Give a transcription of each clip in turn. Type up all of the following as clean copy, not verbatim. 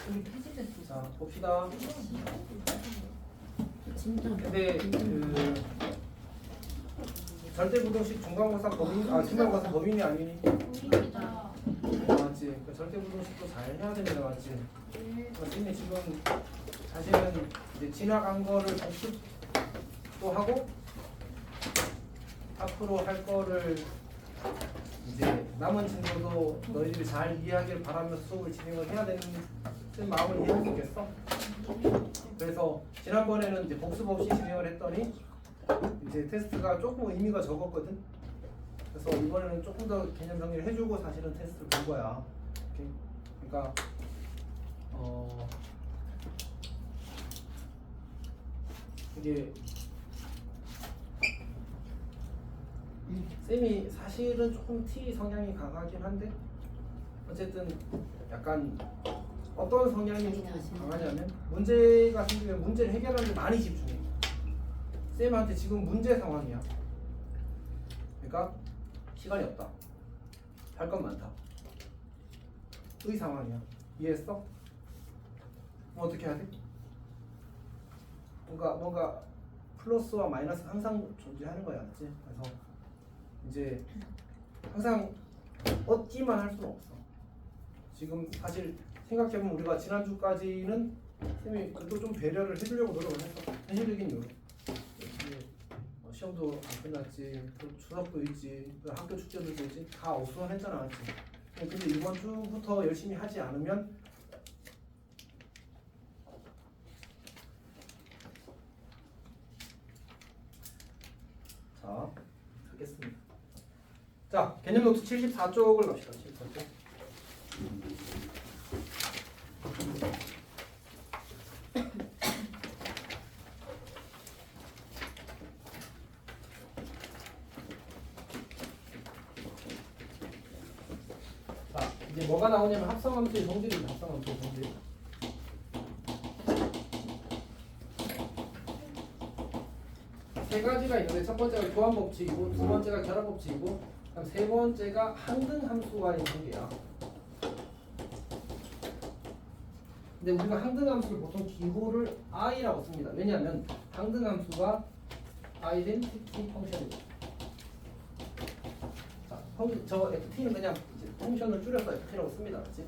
우리 폐지됐어. 자 봅시다. 진짜. 근데 그 절대부동식 중간고사 범인 중간고사 범인이 아니니 범인이다. 맞지? 그 절대부동식도 잘 해야 됩니다, 맞지? 선생님이 지금 사실은 이제 지나간 거를 복습도 하고 앞으로 할 거를 이제 남은 친구도 너희들이 잘 이해하길 바라면서 수업을 진행을 해야 되는 마음을 이해할 수 있겠어? 그래서 지난번에는 이제 복습 없이 진행을 했더니 이제 테스트가 조금 의미가 적었거든. 그래서 이번에는 조금 더 개념 정리를 해주고 사실은 테스트를 본 거야. 오케이? 그러니까 이게 쌤이 사실은 조금 T 성향이 강하긴 한데 어쨌든 약간 어떤 성향이 좀 강하냐면 문제가 생기면 문제를 해결하는 데 많이 집중해. 쌤한테 지금 문제 상황이야. 그러니까 시간이 없다. 할 건 많다. 의 상황이야. 이해했어? 뭐 어떻게 해야 돼? 뭔가 플러스와 마이너스 항상 존재하는 거야, 맞지? 그래서 이제 항상 얻기만 할 수는 없어. 지금 사실 생각해보면 우리가 지난주까지는 쌤이 그래도 좀 배려를 해주려고 노력을 했어. 현실적인 이유로. 시험도 안 끝났지, 또 추석도 있지, 또 학교 축제도 있지, 다 어수선했잖아, 맞지? 근데 이번 주부터 열심히 하지 않으면 자, 하겠습니다. 자, 개념 노트 74쪽을 갑시다. 74쪽. 자, 이제 뭐가 나오냐면 합성함수의 성질입니다. 합성함수의 성질. 세 가지가 있는데 첫 번째가 교환법칙이고 두 번째가 결합법칙이고 그다음 세 번째가 항등함수와의 관계야. 근데 우리가 항등함수를 보통 기호를 i라고 씁니다. 왜냐하면 항등함수가 아이덴티티 펑션이죠. 자, 저 ft는 그냥 이제 펑션을 줄여서 ft라고 씁니다. 그렇지?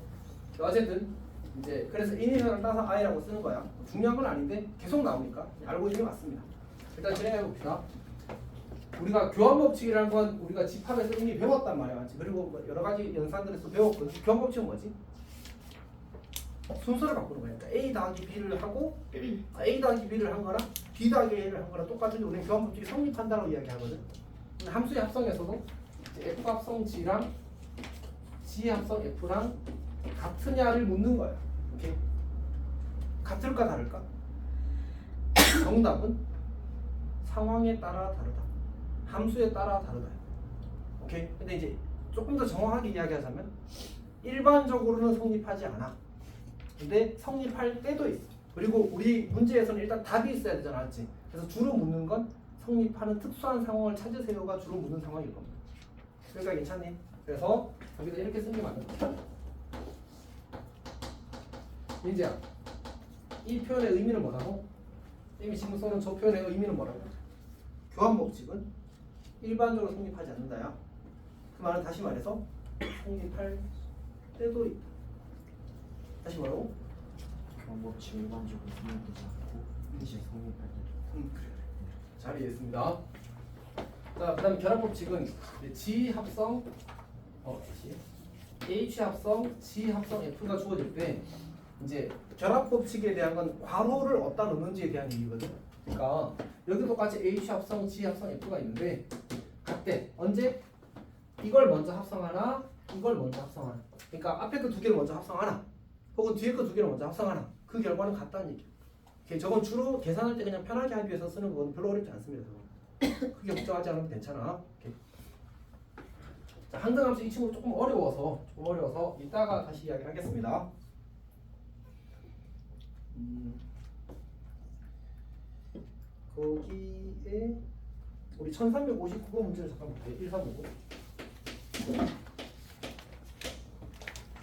어쨌든 이제 그래서 이니셜을 따서 i라고 쓰는 거야. 중요한 건 아닌데 계속 나오니까 알고 있는 게 맞습니다. 일단 진행해 봅시다. 우리가 교환법칙이라는 건 우리가 집합에서 이미 배웠단 말이야, 맞지? 그리고 뭐 여러 가지 연산들에서 배웠거든. 교환법칙은 뭐지? 순서를 바꾸는 거야. 그러니까 A 더하기 B를 하고 A 더하기 B를 한 거랑 B 더하기 A를 한 거랑 똑같은데 우리는 교환법칙이 성립한다고 이야기하거든. 함수의 합성에서도 F 합성 G랑 G 합성 F랑 같으냐를 묻는 거야. 오케이? 같을까 다를까? 정답은 상황에 따라 다르다. 함수에 따라 다르다. 오케이? 근데 이제 조금 더 정확하게 이야기하자면 일반적으로는 성립하지 않아. 근데 성립할 때도 있어. 그리고 우리 문제에서는 일단 답이 있어야 되잖아, 맞지? 그래서 주로 묻는 건 성립하는 특수한 상황을 찾으세요가 주로 묻는 상황일 겁니다. 그러니까 괜찮니? 그래서 여기다 이렇게 쓰는 게 맞는 거야. 민지야, 이 표현의 의미는 뭐라고? 이미 지금 써놓은 저 표현의 의미는 뭐라고? 교환법칙은 일반적으로 성립하지 않는다야. 그 말은 다시 말해서 성립할 때도 있다. 다시 뭐라고? 교환법칙 일반적으로 성립되지 않고 이제 성립할 때. 그래. 잘 이해했습니다. 자, 그다음 결합법칙은 G 합성 H 합성 G 합성 F가 주어질 때 이제 결합법칙에 대한 건 괄호를 어디다 넣는지에 대한 얘기거든. 그러니까 여기 똑같이 H 합성 G 합성 F가 있는데 같대. 언제? 이걸 먼저 합성하나 이걸 먼저 합성하나. 그러니까 앞에 그 두 개를 먼저 합성하나 혹은 뒤에 그 두 개를 먼저 합성하나 그 결과는 같다는 얘기야. 오케이, 저건 주로 계산할 때 그냥 편하게 하기 위해서 쓰는 건 별로 어렵지 않습니다. 크게 걱정하지 않으면 괜찮아. 오케이. 자, 항등함수 이 친구 조금 어려워서 이따가 다시 이야기하겠습니다. 거기에 우리 1359번 문제를 잠깐 볼게요. 1359.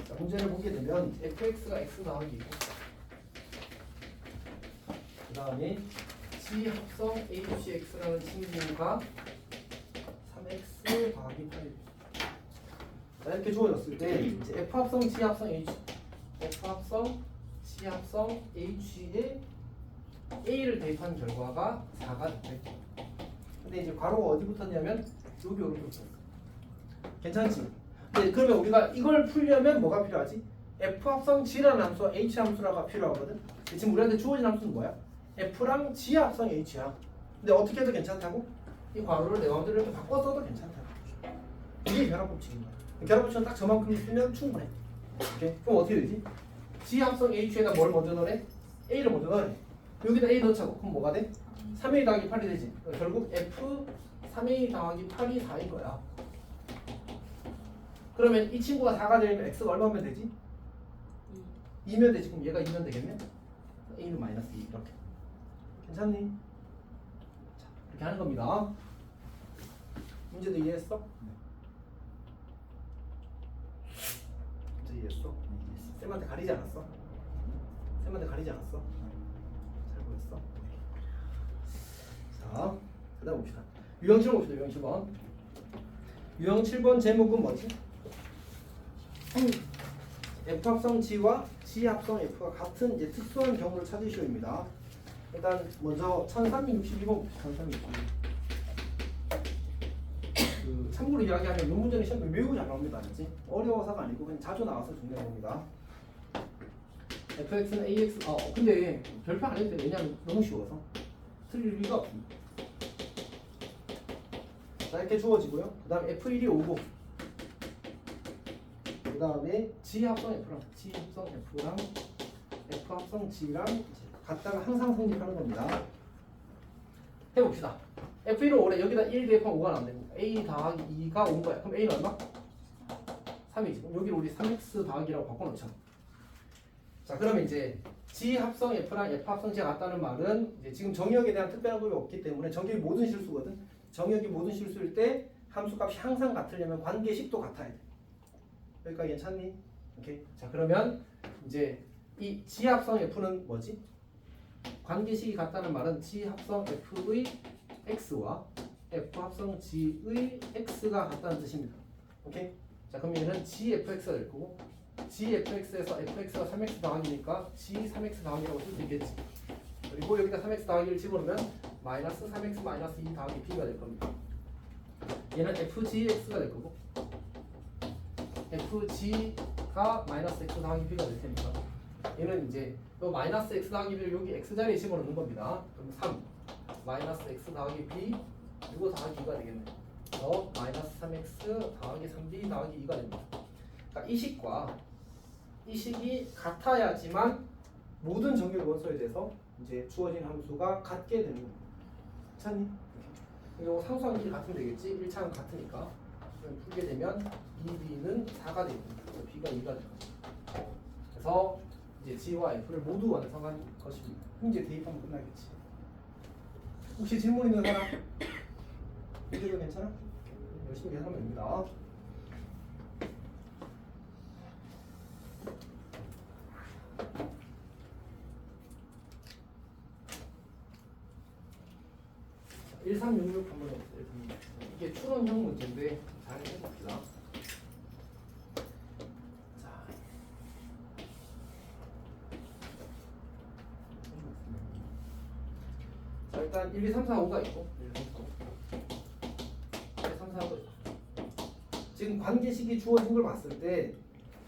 자, 문제를 보게 되면 fx가 x 더하기 그 다음에 G 합성 HX라는 친구가 3X 더하기 8. 자, 이렇게 주어졌을 때 이제 F 합성 G 합성 H, F 합성 G 합성 H에 A를 대입한 결과가 4가 돼. 근데 이제 괄호가 어디 붙었냐면 여기 이렇게 붙었어. 괜찮지? 네, 그러면 우리가 이걸 풀려면 뭐가 필요하지? F 합성 G라는 함수와 H 함수라가 필요하거든. 지금 우리한테 주어진 함수는 뭐야? F랑 G 합성 H야. 근데 어떻게 해도 괜찮다고? 이 괄호를 내 마음대로 이렇게 바꿔 써도 괜찮다고. 이게 결합법칙인 거야. 결합법칙은 딱 저만큼 쓰면 충분해. 오케이? 그럼 어떻게 되지? G 합성 H에다 뭘 먼저 넣으래? A를 먼저 넣으래. 여기다 A 넣자고. 그럼 뭐가 돼? 3A 더하기 8이 되지. 결국 F 3A 더하기 8이 4인 거야. 그러면 이 친구가 4가 되면 X가 얼마면 되지? 2면 되지. 그럼 얘가 2면 되겠네? A는 마이너스 2 이렇게. 괜찮니? 자, 이렇게 하는 겁니다. 문제도 이해했어? 문제 이해했어? 쌤한테 가리지 않았어? 쌤한테 가리지 않았어? 잘 보였어? 자, 그 다음 봅시다. 유형 7번 봅시다. 유형 7번. 유형 7번 제목은 뭐지? F 합성 G와 G 합성 F가 같은 이제 특수한 경우를 찾으시오입니다. 일단 먼저 1362번 봅시다. 1362. 그 참고로 이야기하면 이 문제는 시험에 매우 잘 나옵니다. 알지? 어려워서가 아니고 그냥 자주 나와서 중요한 겁니다. fx는 ax 근데 별표 안 해도 돼. 왜냐면 너무 쉬워서 틀릴 리가 없습니다. 자, 이렇게 주어지고요. 그 다음에 f1이 오고 그 다음에 G 합성 F랑 G 합성 F랑 F 합성 G랑 같다가 항상 성립하는 겁니다. 해봅시다. F1은 오래 여기다 1 대입하면 5가 나온다고. A 더하기 2가 5인 거야. 그럼 A는 얼마? 3이지. 그럼 여기를 우리 3X 더하기라고 바꿔놓자. 자, 그러면 이제 G 합성 F랑 F 합성 G가 같다는 말은 이제 지금 정의역에 대한 특별한 법이 없기 때문에 정의역이 모든 실수거든. 정의역이 모든 실수일 때 함수값이 항상 같으려면 관계식도 같아야 돼. 여기까지 괜찮니? 오케이. 자, 그러면 이제 이 G 합성 F는 뭐지? 관계식이 같다는 말은 G 합성 F의 X와 F 합성 G의 X가 같다는 뜻입니다. 오케이? 자, 그럼 얘는 GFX가 될 거고 GFX에서 FX가 3X 더하기니까 G3X 더하기라고 쓸 수 있겠지. 그리고 여기다 3X 더하기를 집어넣으면 마이너스 3X 마이너스 2 더하기 B가 될 겁니다. 얘는 FGX가 될 거고 FG가 마이너스 X 더하기 B가 될 테니까 얘는 이제 요 마이너스 X 더하기 B를 여기 X 자리에 집어넣는 겁니다. 그럼 3 마이너스 X 더하기 B 이거 더하기 2가 되겠네. 그래서 마이너스 3X 더하기 3B 더하기 2가 됩니다. 그러니까 이 식이 같아야지만 모든 정규 원소에 대해서 이제 주어진 함수가 같게 되는 겁니다. 괜찮니? 이거 상수한 길이 같으면 되겠지. 1차는 같으니까 풀게 되면 2B는 4가 됩니다. B가 2가 됩니다. 그래서 이제 G와 F를 모두 완성한 것입니다. 이제 대입하면 끝나겠지. 혹시 질문 있는 사람? 이제도 괜찮아? 열심히 계산하면 됩니다. 자, 1366 한번 해보세요. 이게 추론형 문제인데 잘 해봅시다. 자, 일단 1, 2, 3, 4, 5가 있고 1, 2, 3, 4, 5가 있고 지금 관계식이 주어진 걸 봤을 때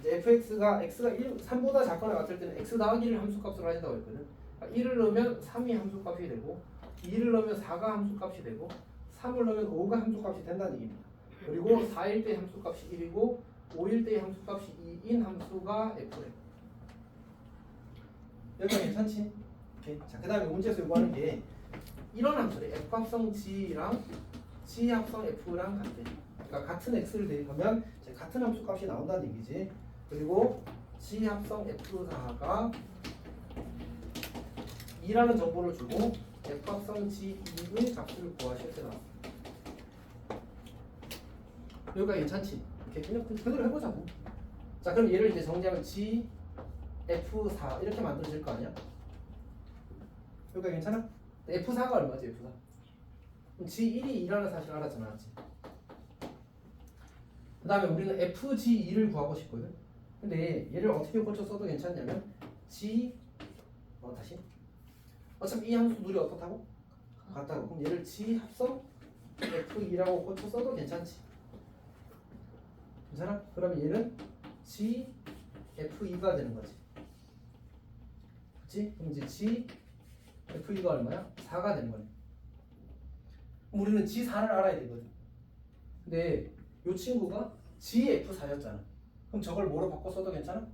이제 fx가 x가 3보다 작거나 같을 때는 x 더하기 1을 함수값으로 하신다고 했거든. 1을 넣으면 3이 함수값이 되고 2를 넣으면 4가 함수값이 되고 3을 넣으면 5가 함수값이 된다는 얘기입니다. 그리고 4일 때 함수값이 1이고 5일 때 함수값이 2인 함수가 f래. 여기가 괜찮지? 오케이. 자, 그 다음에 문제에서 요구하는 게 이런 함수래. F 합성 G랑 G 합성 F랑 같대. 그러니까 같은 X를 대입하면 이제 같은 함수값이 나온다는 얘기지. 그리고 G 합성 F4가 2라는 정보를 주고 F 합성 G2의 값을 구하실 때 나왔습니다. 여기가 괜찮지? 이렇게 그냥 그대로 해보자고. 자, 그럼 얘를 이제 정리하면 G F4 이렇게 만들어질 거 아니야? 여기가 괜찮아? F4가 얼마지? F4 그럼 G1이 2라는 사실을 알았잖아. 맞지? 그 다음에 우리는 FG2를 구하고 싶거든. 근데 얘를 어떻게 고쳐 써도 괜찮냐면 G 다시 어차피 이 함수 둘이 어떻다고? 같다고. 그럼 얘를 G 합성 F2라고 고쳐 써도 괜찮지. 괜찮아? 그러면 얘는 G F2가 되는 거지. 그치? 그럼 이제 G F2가 얼마야? 4가 되는 거네. 그럼 우리는 G4를 알아야 되거든. 근데 이 친구가 G F4였잖아. 그럼 저걸 뭐로 바꿔 써도 괜찮아?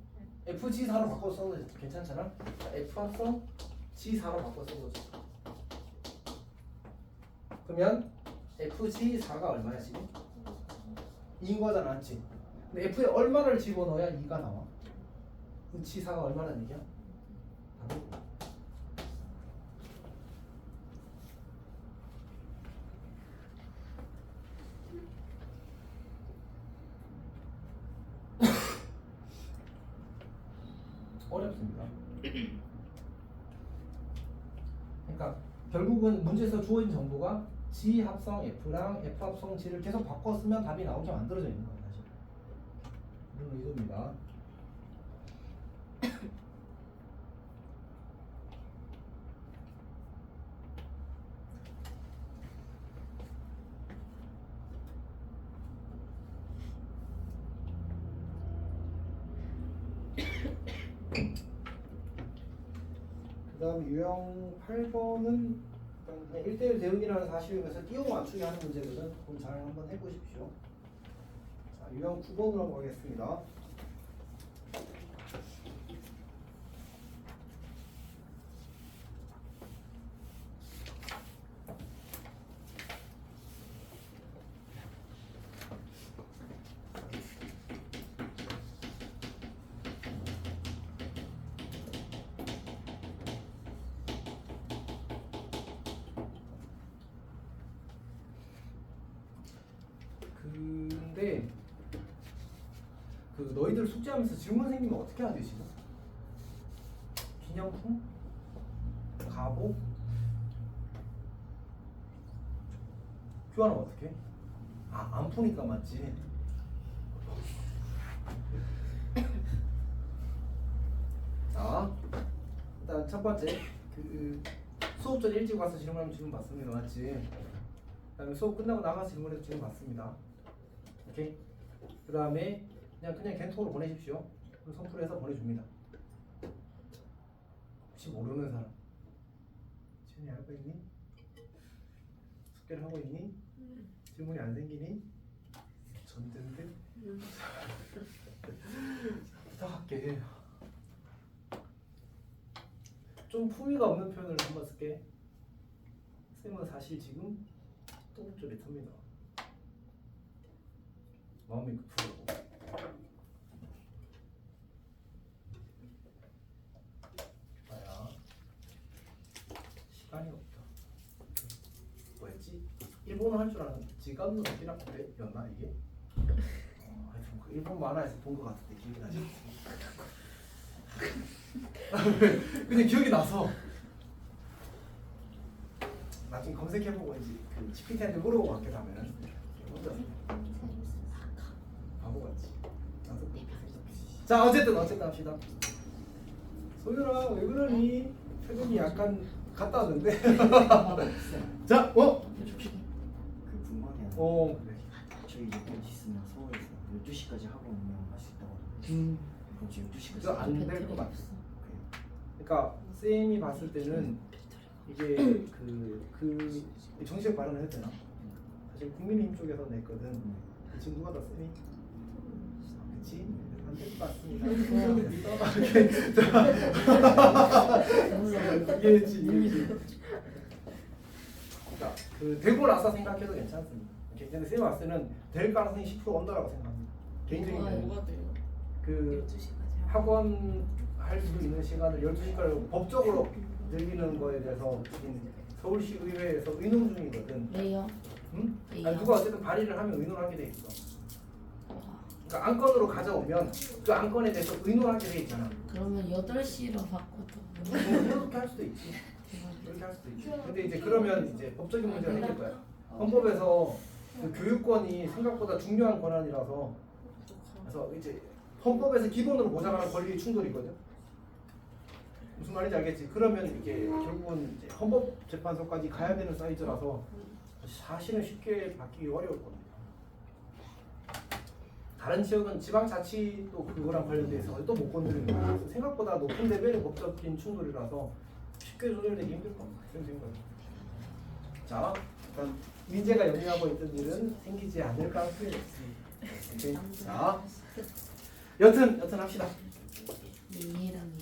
FG4로 바꿔 써도 괜찮잖아. 자, F 합성 G4로 바꿔 써도 돼. 그러면 FG4가 얼마야 지금? 2인 거잖아, 맞지? 근데 F에 얼마를 집어넣어야 2가 나와? 그럼 G4가 얼마라는 얘기야? 어렵습니다. 그러니까 결국은 문제에서 주어진 정보가 G 합성 F랑 F 합성 G를 계속 바꿔 쓰면 답이 나오게 만들어져 있는 거예요, 사실. 이런 의도입니다. 그 다음 유형 8번은 그냥 1대1 대응이라는 사실에서 띄워 맞추기 하는 문제거든. 그럼 잘 한번 해보십시오. 자, 유형 9번으로 가겠습니다. 근데 그 너희들 숙제하면서 질문 생기면 어떻게 해야 돼 지금? 기념품? 가보? 교환은 어떻게? 안 푸니까 맞지? 자, 일단 첫 번째 그 수업 전 일찍 와서 질문하면 질문 받습니다, 맞지? 그다음에 수업 끝나고 나가서 질문해도 질문 받습니다. 오케이? 그 다음에 그냥 겐톡으로 보내십시오. 그리고 선풀해서 보내줍니다. 혹시 모르는 사람 지훈이 알고 있니? 숙제를 하고 있니? 질문이 안 생기니? 전젠데? 부탁할게. 좀 품위가 없는 표현을 한번 쓸게. 쌤은 사실 지금 또 쪼릿합니다. 마음이 급하고. 아야, 시간이 없다. 뭐였지? 일본어 할 줄 아는 지갑은 어디나 그랬나 이게? 하여튼 그 일본 만화에서 본 것 같은데 기억이 나지? 그냥 기억이 나서 나중에 검색해보고 이제 그 GPT한테 물어보고 학교 가면은 혼자 바보같이. 자 어쨌든 합시다. 소율아 왜 그러니? 표정이 약간 갔다 왔는데. 자 그 분만이 안 그래. 저희 이제 있으면 서울에서 12시까지 하고 오면 할 수 있다고 하는데 그럼 지금 12시까지 그래서 안 될 것 같아. 그러니까 쌤이 봤을 때는 이게 그 정식 발언을 했잖아. 사실 국민의힘 쪽에서 냈거든. 지금 누가 더 쌤이? 그치? 안 될 것 같습니다. 이해했지. 그러니까 그 되고 나서 생각해도 괜찮습니다. 근데 쌤이 봤을 때는 될 가능성이 10% 언더라고 생각합니다. 개인적인 견해. 뭐가 돼요? 그 12시까지 학원 할 수 있는 시간을 12시까지 법적으로 늘리는 거에 대해서 지금 서울시 의회에서 의논 중이거든. 왜요? 응? 왜요? 아니, 누가 어쨌든 발의를 하면 의논하게 돼 있어. 그러니까 안건으로 가져오면 그 안건에 대해서 의논하게 돼 있잖아. 그러면 8시로 바꿔도 이렇게 할 수도 있지. 그렇게 할 수도 있지. 근데 이제 그러면 이제 법적인 문제가 생길 거야. 헌법에서 그 교육권이 생각보다 중요한 권한이라서 그래서 이제 헌법에서 기본으로 보장하는 권리의 충돌이거든. 무슨 말인지 알겠지? 그러면 이게 결국은 이제 헌법재판소까지 가야 되는 사이즈라서 사실은 쉽게 바뀌기 어려울 겁니다. 다른 지역은 지방자치도 그거랑 관련돼서 또 못 건드리는 거예요. 그래서 생각보다 높은 레벨의 법적인 충돌이라서 쉽게 조절되기 힘들 겁니다. 그런 생각이에요. 자, 일단 민재가 염려하고 있던 일은 생기지 않을 가능성이 있습니다. 오케이. 자, 여튼 합시다. 미랑이요.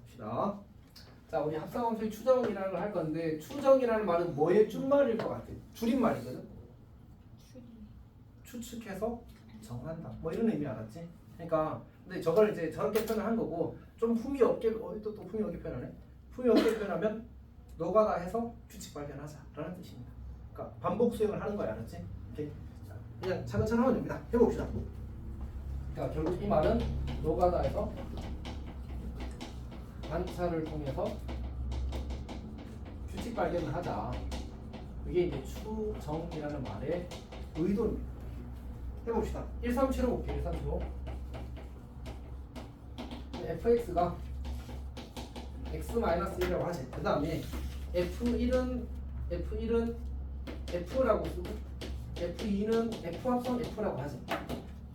합시다. 자, 우리 합성함수의 추정이라는 걸 할 건데 추정이라는 말은 뭐의 줄말일 것 같아? 줄임말이거든. 추측해서 정한다. 뭐 이런 의미 알았지? 그러니까 근데 저걸 이제 저렇게 표현한 거고 좀 품위 없게 또 품위 없게 표현하네. 품위 없게 표현하면 노가다 해서 규칙 발견하자라는 뜻입니다. 그러니까 반복 수행을 하는 거야, 알았지? 이렇게 자, 그냥 차근차근 하면 됩니다. 해봅시다. 자, 결국 이 말은 노가다에서 관찰을 통해서 규칙 발견을 하자. 그게 이제 추정이라는 말의 의도입니다. 해봅시다. 137호 볼게요. 137호. fx가 x-1이라고 하지. 그 다음에 f1은 f라고 쓰고 f2는 f 합성 f라고 하지.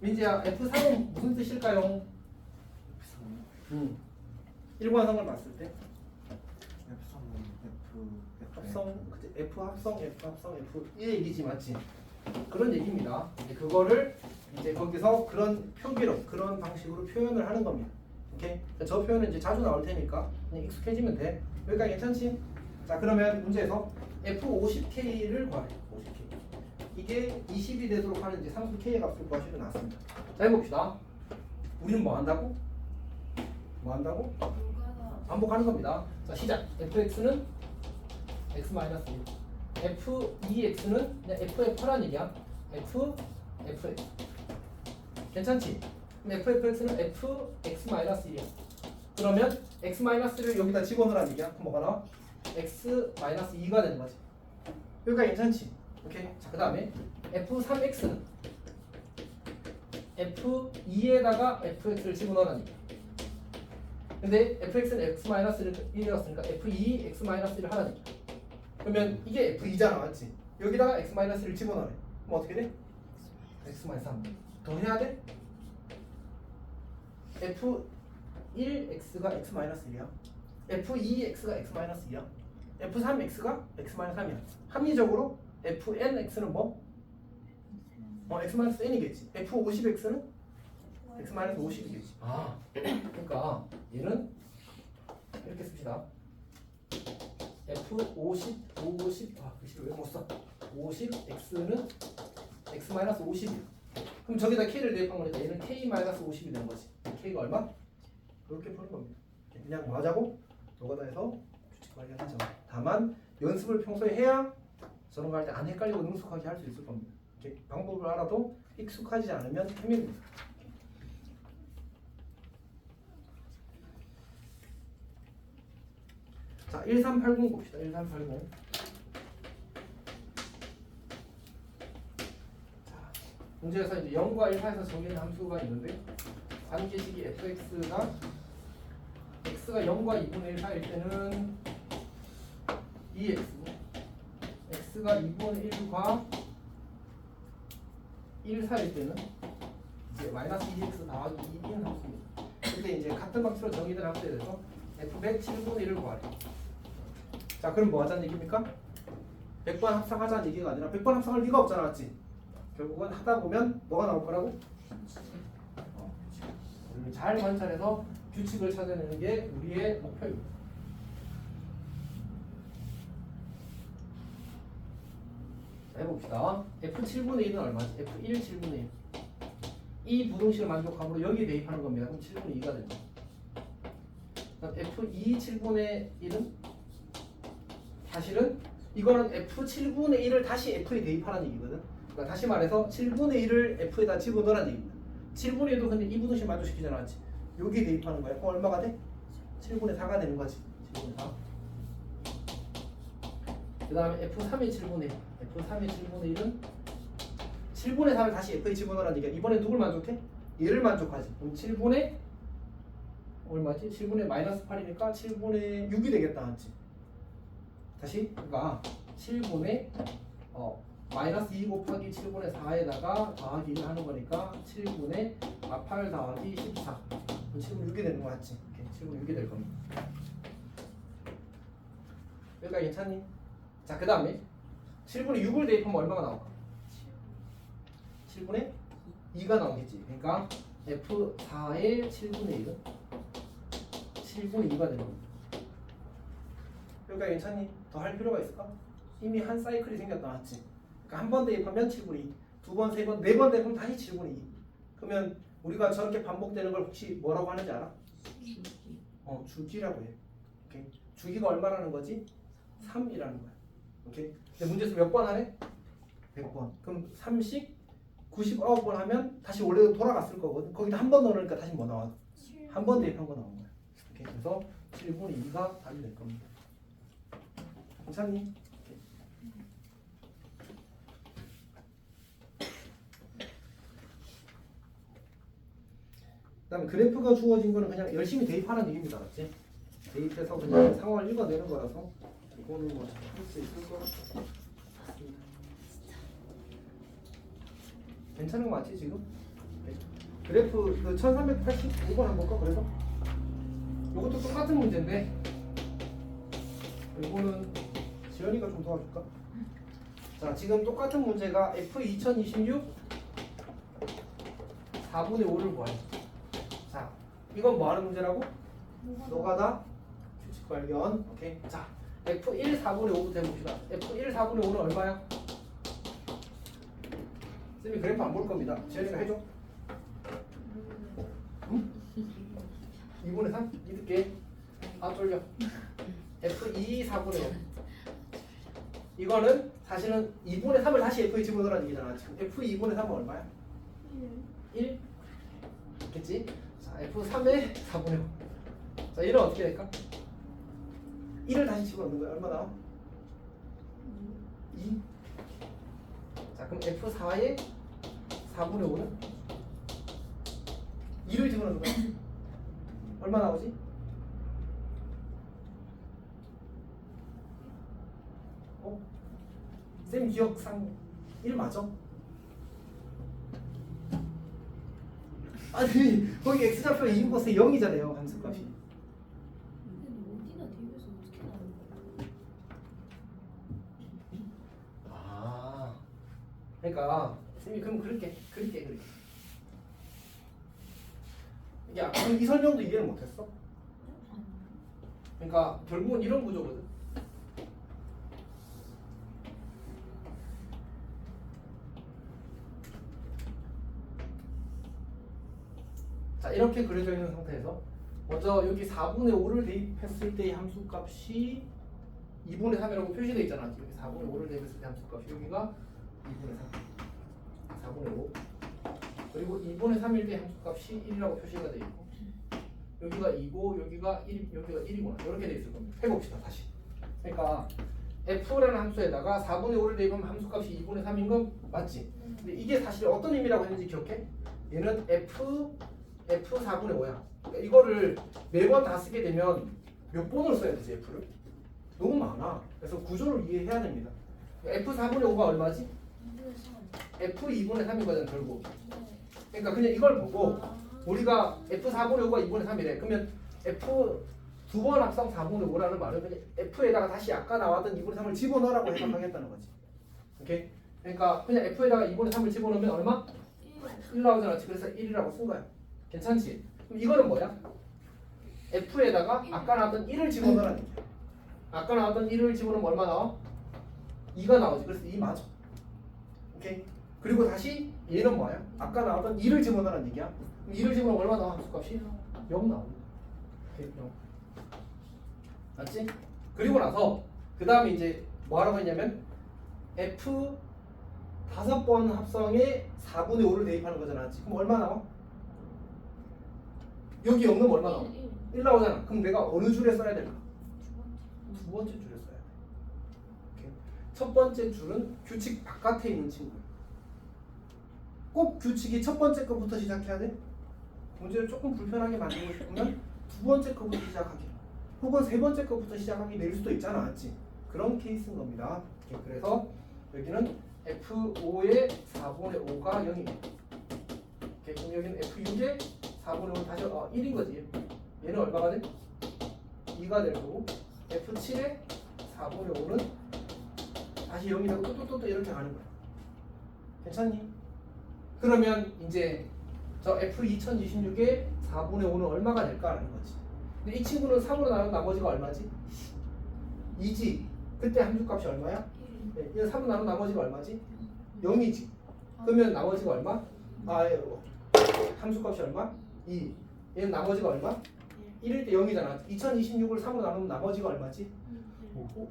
민지야, f3은 무슨 뜻일까요? 일관성을 봤을 때 합성, 그치? F 합성, F 합성, F 이 얘기지 맞지? 그런 얘기입니다. 이제 그거를 이제 거기서 그런 표기로 그런 방식으로 표현을 하는 겁니다. 오케이? 저 표현은 이제 자주 나올 테니까 그냥 익숙해지면 돼. 여기까지 괜찮지? 자, 그러면 문제에서 F50K를 구하래. 50K. 이게 20이 되도록 하는 이제 상수 K의 값을 구하시려 나왔습니다. 자, 해봅시다. 우리는 뭐 한다고? 뭐 한다고? 반복하는 겁니다. 자, 시작. fx는 x-1, f2x는 그냥 ff라는 얘기야. fx. 괜찮지? 그럼 ffx는 fx-1이야. 그러면 x-를 여기다 집어넣으라는 얘기야. 그럼 뭐가 나와? x-2가 되는 거지. 여기가 괜찮지? 오케이. 자, 그 다음에 f3x는 f2에다가 fx를 집어넣으라는 얘기야. 근데 fx는 x-1이었으니까 f2 x-1을 하라는 얘기야. 그러면 이게 f2잖아, 맞지? 여기다가 x-를 집어넣으래. 그럼 어떻게 돼? x-3. 더 해야 돼? f1x가 x-1이야. f2x가 x-2야. f3x가 x-3이야. 합리적으로 fnx는 뭐? x-n이겠지. f50x는 x-50이겠지. 아, 그러니까 얘는 이렇게 씁시다. f50 글씨를 왜 못 써? 50x는 x-50이야. 그럼 저기다 k를 대입한 거니까 얘는 k-50이 되는 거지. k가 얼마? 그렇게 푸는 겁니다. 그냥 뭐 하자고? 노가다에서 규칙 발견하죠. 다만 연습을 평소에 해야 저런 거 할 때 안 헷갈리고 능숙하게 할 수 있을 겁니다. 이렇게 방법을 알아도 익숙하지 않으면 헤매입니다. 자, 1380 봅시다. 1380. 자, 문제에서 이제 0과 1 사이에서 정의된 함수가 있는데 관계식이 fx가 x가 0과 2분의 1 사이일 때는 2x고 x가 2분의 1과 1 사이일 때는 이제 마이너스 2x 더하기 2인 함수입니다. 근데 이제 같은 방식으로 정의된 함수에 대해서 f100 7분의 1을 구하래. 자, 그럼 뭐 하자는 얘기입니까? 100번 합성하자는 얘기가 아니라 100번 합성할 리가 없잖아, 맞지? 결국은 하다 보면 뭐가 나올 거라고? 잘 관찰해서 규칙을 찾아내는 게 우리의 목표입니다. 해봅시다. F7분의 1은 얼마지? F1 7분의 1. 이 부등식을 만족함으로 여기에 대입하는 겁니다. 그럼 7분의 2가 됩니다. 그럼 F2 7분의 1은 사실은 이거는 F7분의 1을 다시 F에 대입하라는 얘기거든. 그러니까 다시 말해서 7분의 1을 F에다 집어넣으라는 얘기입니다. 7분의 1도 근데 이 부등식 만족시키잖아, 맞지? 여기에 대입하는 거야. 그럼 얼마가 돼? 7분의 4가 되는 거지. 7분의 4. 그 다음에 F3의 7분의 1. F3의 7분의 1은 7분의 4를 다시 F에 집어넣으라는 얘기야. 이번에 누굴 만족해? 얘를 만족하지. 그럼 7분의 얼마지? 7분의 마이너스 8이니까 7분의 6이 되겠다, 맞지? 다시 그러니까 7분의 마이너스 2 곱하기 7분의 4에다가 더하기 1을 하는 거니까 7분의 8 더하기 14. 그럼 7분의 6이 되는 거 맞지? 이렇게 7분의 6이 될 겁니다. 여기가 괜찮니? 자, 그 다음에 7분의 6을 대입하면 얼마가 나올까? 7분의 2가 나오겠지. 그러니까 F4의 7분의 1은 7분의 2가 되는 겁니다. 여기가 괜찮니? 더 할 필요가 있을까? 이미 한 사이클이 생겼다, 맞지? 그러니까 한 번 대입하면 7분의 2, 두 번, 세 번, 네 번 대입하면 다시 7분의 2. 그러면 우리가 저렇게 반복되는 걸 혹시 뭐라고 하는지 알아? 주기라고 해. 오케이. 주기가 얼마라는 거지? 3이라는 거야. 오케이. 근데 문제에서 몇 번 하래? 100번. 그럼 3씩 99번 하면 다시 원래로 돌아갔을 거거든. 거기다 한 번 넣으니까 다시 뭐 나와? 한 번 대입한 거 나온 거야. 오케이. 그래서 7분의 2가 답이 될 겁니다. 괜찮니? 그다음에 그래프가 주어진 거는 그냥 열심히 대입하는 얘기입니다, 맞지? 대입해서 그냥 상황을 읽어내는 거라서 이거는 뭐 할 수 있을 것 같습니다. 괜찮은 거 맞지 지금? 네. 그래프 그 1385번 한번 볼까 그래서? 이것도 똑같은 문제인데 이거는 지연이가 좀 도와줄까? 자, 지금 똑같은 문제가 F2026 4분의 5를 구하래. 자, 이건 뭐 하는 문제라고? 노가다 규칙 발견. 오케이. 자, F1 4분의 5부터 해봅시다. F1 4분의 5는 얼마야? 쌤이 그래프 안 볼 겁니다. 지연이가 해줘. 응? 2분의 3? 믿을게. 아, 쫄려. F2 4분의 5. 이거는 사실은 2분의 3을 다시 F에 집어넣으라는 얘기잖아. 지금 F2분의 3은 얼마야? 1? 있겠지? 자, F3의 4분의 5. 자, 얘는 어떻게 될까? 1을 다시 집어넣는 거야. 얼마 나와? 2. 자, 그럼 F4의 4분의 5는 2를 집어넣는 거야. 얼마 나오지? 쌤 기억상 1 맞아? 아니 거기 x좌표 2 곳에 0이잖아요 함수값이. 어디다 대입해서 어떻게 나오는 거야? 아, 그러니까 쌤이 그럼 그렇게. 야, 그럼 이 설명도 이해를 못했어? 그러니까 결국은 이런 구조거든. 자, 이렇게 그려져 있는 상태에서 먼저 여기 4분의 5를 대입했을 때의 함수값이 2분의 3이라고 표시되어 있잖아. 여기 4분의 5를 대입했을 때 함수값이 여기가 2분의 3, 4분의 5. 그리고 2분의 3일 때 함수값이 1이라고 표시가 되어 있고 여기가 2고 여기가 1이구나. 이렇게 되어 있을 겁니다. 해봅시다 다시. 그러니까 f라는 함수에다가 4분의 5를 대입하면 함수값이 2분의 3인 건 맞지? 근데 이게 사실 어떤 의미라고 했는지 기억해? 얘는 F 4분의 5야. 그러니까 이거를 매번 다 쓰게 되면 몇 번을 써야 되지 F를? 너무 많아. 그래서 구조를 이해해야 됩니다. F 4분의 5가 얼마지? F 2분의 3이거든 결국. 그러니까 그냥 이걸 보고 우리가 F 4분의 5가 2분의 3이래. 그러면 F 두 번 합성 4분의 5라는 말은 그냥 F에다가 다시 아까 나왔던 2분의 3을 집어넣으라고 해석하겠다는 거지. 오케이? 그러니까 그냥 F에다가 2분의 3을 집어넣으면 얼마? 1 나오잖아. 그래서 1이라고 쓴 거야. 괜찮지? 그럼 이거는 뭐야? F에다가 아까 나왔던 1을 집어넣으라는 얘기야. 아까 나왔던 1을 집어넣으면 얼마 나와? 2가 나오지. 그래서 2 맞아. 오케이. 그리고 다시 얘는 뭐야? 아까 나왔던 2를 집어넣으라는 얘기야. 그럼 2를 집어넣으면 얼마 나와? 함수값이? 0 나옵니다. 오케이, 0. 맞지? 그리고 나서 그 다음에 이제 뭐 하라고 했냐면 F 5번 합성에 4분의 5를 대입하는 거잖아. 그럼 얼마 나와? 여기 0 넣으면 얼마 나와? 1 나오잖아. 그럼 내가 어느 줄에 써야 될까? 두 번째 줄에 써야 돼. 오케이. 첫 번째 줄은 규칙 바깥에 있는 친구야. 꼭 규칙이 첫 번째 거부터 시작해야 돼? 문제를 조금 불편하게 만들고 싶으면 두 번째 거부터 시작하기 혹은 세 번째 거부터 시작하기 낼 수도 있잖아. 맞지? 그런 케이스인 겁니다. 오케이. 그래서 여기는 F5의 4분의 5가 0입니다. 오케이. 그럼 여기는 F6의 4분의 5 다시 1인 거지. 얘는 얼마가 돼? 2가 될 거고 F7의 4분의 5는 다시 0이 되고 또또또 이렇게 가는 거야. 괜찮니? 그러면 이제 저 F2026의 4분의 5는 얼마가 될까라는 거지. 근데 이 친구는 3으로 나눈 나머지가 얼마지? 2지. 그때 함수값이 얼마야? 네, 얘는 3으로 나눈 나머지가 얼마지? 0이지. 그러면 나머지가 얼마? 함수값이 얼마? 2. 얘는 나머지가 얼마? 1일 때 0이잖아. 2026을 3으로 나누면 나머지가 얼마지? 5.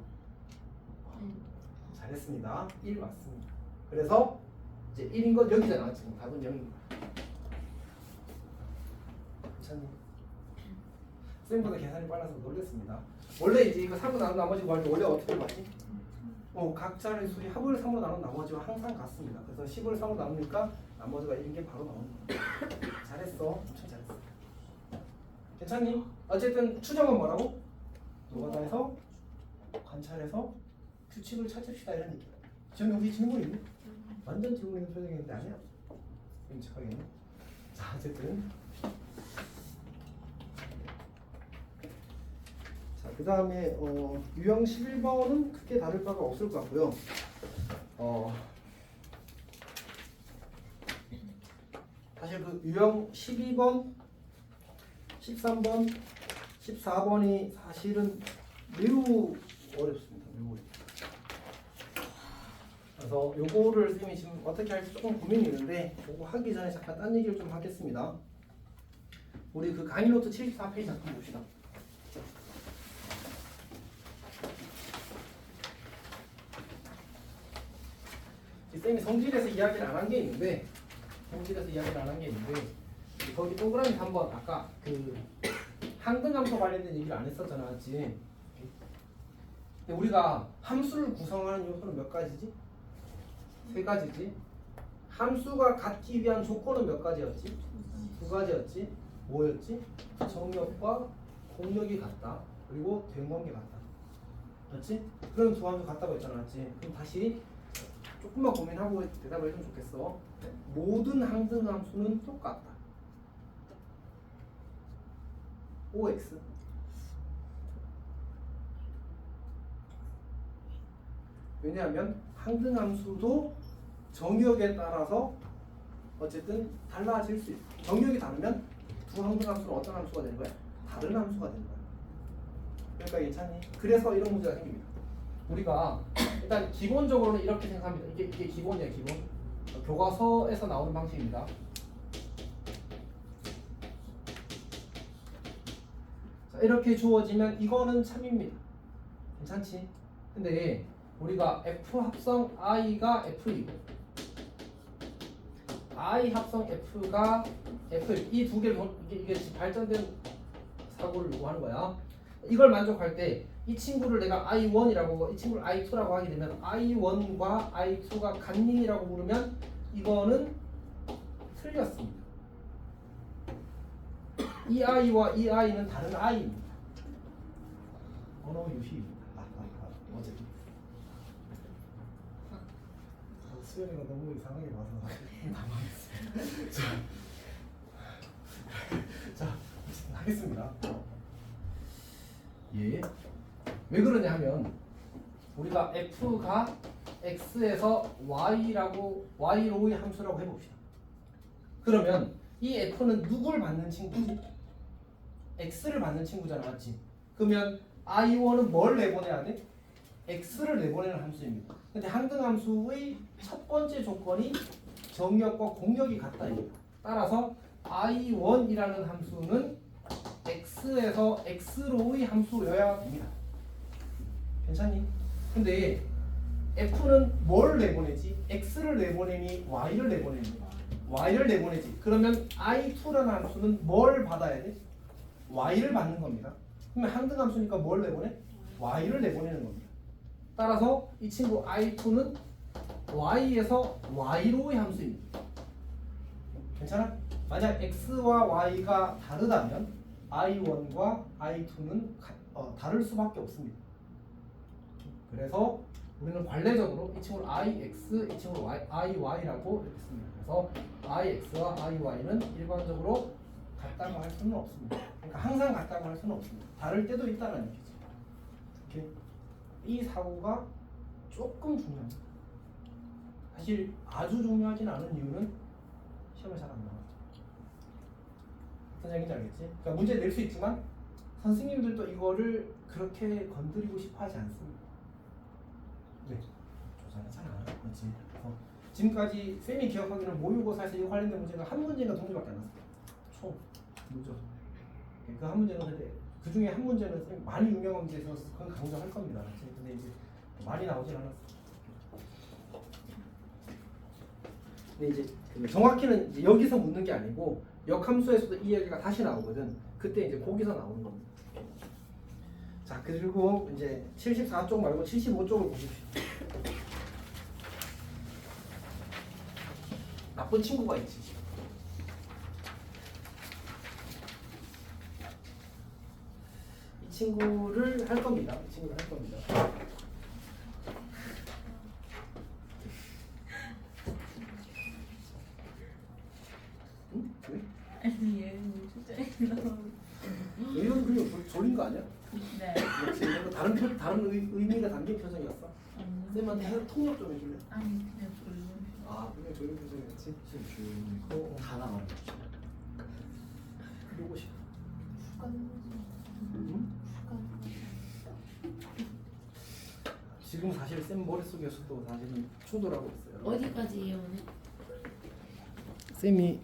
잘했습니다. 1 맞습니다. 그래서 이제 1인 건 여기잖아. 지금 답은 0인 거야. 괜찮니? 쌤보다 계산이 빨라서 놀랬습니다. 원래 이제 이거 3으로 나눈 나머지 구할 때 원래 어떻게 구하지? 각자의 수의 합을 3으로 나눈 나머지와 항상 같습니다. 그래서 10을 3으로 나누니까 나머지가 1인 게 바로 나오는 거야. 잘했어. 엄청 잘했어. 괜찮니? 어쨌든 추정은 뭐라고? 노가다에서 관찰해서 규칙을 찾읍시다 이런 얘기야. 지금 여기 질문 있니? 완전 질문 있는 표정인데 아니야? 끔찍하겠네. 자 어쨌든 자 그 다음에 유형 11번은 크게 다를 바가 없을 것 같고요. 사실 그 유형 12번 13번, 14번이 사실은 매우 어렵습니다. 매우 어렵습니다. 그래서 요거를 쌤이 지금 어떻게 할지 조금 고민이 있는데 요거 하기 전에 잠깐 딴 얘기를 좀 하겠습니다. 우리 그 강의 노트 74페이지 잠깐 봅시다. 쌤이 성질에서 이야기를 안 한 게 있는데 거기 동그라미 3번 아까 그 항등함수 관련된 얘기를 안 했었잖아. 맞지? 근데 우리가 함수를 구성하는 요소는 몇 가지지? 세 가지지. 함수가 같기 위한 조건은 몇 가지였지? 두 가지였지. 뭐였지? 정역과 공역이 같다. 그리고 되는 게 같다. 맞지? 그럼 두 함수 같다고 했잖아. 맞지? 그럼 다시 조금만 고민하고 대답을 해주면 좋겠어. 모든 항등함수는 똑같다. OX 왜냐하면 항등함수도 정역에 따라서 어쨌든 달라질 수 있어. 정역이 다르면 두 항등함수는 어떤 함수가 되는 거야? 다른 함수가 되는 거야. 그러니까 괜찮니? 그래서 이런 문제가 생깁니다. 우리가 일단 기본적으로는 이렇게 생각합니다. 이게 기본이야. 기본 교과서에서 나오는 방식입니다. 이렇게 주어지면 이거는 참입니다. 괜찮지? 근데 우리가 F 합성 I가 F이고 I 합성 F가 F 이 두 개를 이게 발전된 사고를 요구하는 거야. 이걸 만족할 때 이 친구를 내가 I1이라고 이 친구를 I2라고 하게 되면 I1과 I2가 같니라고 물으면 이거는 틀렸습니다. 이 I와 이 I는 다른 I입니다. 언어 유희입니다. 어쨌든 수연이가 너무 이상하게 봐서 당황했어요. 자, 하겠습니다. 예. 왜 그러냐 하면 우리가 F가 X에서 Y로의 함수라고 해봅시다. 그러면 이 F는 누굴 받는 친구지? X를 받는 친구잖아. 맞지? 그러면 I1은 뭘 내보내야 돼? x를 내보내는 함수입니다. 근데 항등함수의 첫 번째 조건이 정역과 공역이 같다 입니다. 따라서 I1이라는 함수는 x에서 x로의 함수여야 됩니다. 괜찮니? 근데 f는 뭘 내보내지? x를 내보내니 y를 내보내니? y를 내보내지. 그러면 I2라는 함수는 뭘 받아야 돼? y를 받는 겁니다. 그러면 항등함수니까 뭘 내보내? y를 내보내는 겁니다. 따라서 이 친구 I2는 y에서 y로의 함수입니다. 괜찮아? 만약 x와 y가 다르다면 I1과 I2는 다를 수밖에 없습니다. 그래서 우리는 관례적으로 이 친구를 IX, 이 친구를 IY라고 이렇게 씁니다. 그래서 IX와 IY는 일반적으로 같다고 할 수는 없습니다. 그러니까 항상 같다고 할 수는 없습니다. 다를 때도 있다는 얘기죠. 이렇게 이 사고가 조금 중요합니다. 사실 아주 중요하진 않은 이유는 시험에 잘 안 나와요. 어떤 얘기인지 알겠지? 그러니까 문제 낼 수 있지만 선생님들도 이거를 그렇게 건드리고 싶어 하지 않습니다. 네, 조사를 잘 안 하는 거지. 지금까지 쌤이 기억하기로는 모의고사에서 이 관련된 문제가 한 문제인가 두 문제밖에 안 났어요. 총 무죠. 그 한 문제는 근데 그 중에 한 문제는 쌤 많이 유명한 문제에서 그건 강조할 겁니다. 근데 이제 많이 나오진 않았어. 근데 이제 정확히는 이제 여기서 묻는 게 아니고 역함수에서도 이 얘기가 다시 나오거든. 그때 이제 거기서 나오는 겁니다. 자, 그리고 이제 74쪽 말고 75쪽을 보십시오. 나쁜 친구가 있지. 이 친구를 할 겁니다. 이 친구를 할 겁니다. 응? 왜? 아니 얘 진짜 너무. 이건 그냥 졸린 거 아니야? 네. 역시 이거 다른 의미가 담긴 표정이었어. 쌤한테 통역 좀 해줄래? 아니 그냥 졸려. 아, 그냥 졸린 표정이었지. 쌤 조용히 다 나가는 거죠. 그러고 싶어. 음? 지금 사실 쌤 머릿속에서도 사실은 충돌하고 있어요. 어디까지예요 오늘? 쌤이